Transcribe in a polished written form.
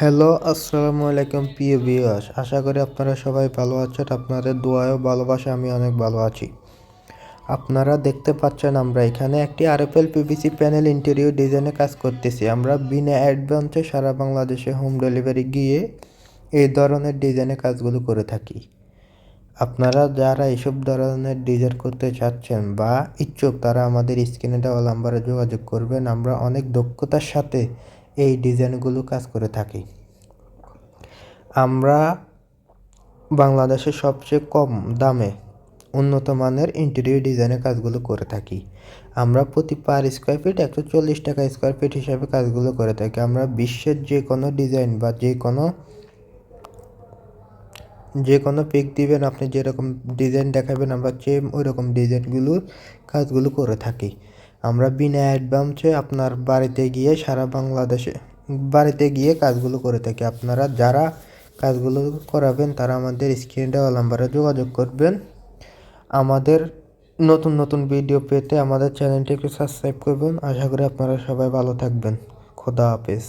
Hello, আসসালামু আলাইকুম প্রিয় ভিউয়ার্স। আশা করি আপনারা সবাই ভালো আছেন। আপনাদের দোয়ায় ও ভালোবাসা আমি অনেক ভালো আছি। আপনারা দেখতে পাচ্ছেন আমরা এখানে একটি আরএফএল পিভিসি প্যানেল ইন্টেরিয়র ডিজাইনে কাজ করতেছি। আমরা বিনা অ্যাডভান্সে সারা বাংলাদেশে হোম ডেলিভারি গিয়ে এই ধরনের ডিজাইনে কাজগুলো করে থাকি। আপনারা যারা এসব ধরনের ডিজাইন করতে চাচ্ছেন বা ইচ্ছুক তারা আমাদের স্ক্রিনে দেওয়া নাম্বারে যোগাযোগ করবেন। আমরা অনেক দক্ষতার সাথে এই ডিজাইনগুলো কাজ করে থাকি। আমরা বাংলাদেশের সবচেয়ে কম দামে উন্নত মানের ইন্টেরিয়র ডিজাইনের কাজগুলো করে থাকি। আমরা প্রতি পার স্কোয়ার ফিট 140 টাকা স্কোয়ার ফিট হিসাবে কাজগুলো করে থাকি। আমরা বিশ্বের যে কোনো ডিজাইন বা যে কোনো পিক দিবেন, আপনি যেরকম ডিজাইন দেখাবেন আমরা ওই রকম ডিজাইনগুলোর কাজগুলো করে থাকি। আমরা বিনা অ্যাডভান্সে আপনার বাড়িতে গিয়ে সারা বাংলাদেশে কাজগুলো করে থাকি। আপনারা যারা কাজগুলো করাবেন তারা আমাদের স্ক্রিনে দেওয়া নাম্বারে যোগাযোগ করবেন। আমাদের নতুন নতুন ভিডিও পেতে আমাদের চ্যানেলটিকে সাবস্ক্রাইব করবেন। আশা করি আপনারা সবাই ভালো থাকবেন। খোদা হাফেজ।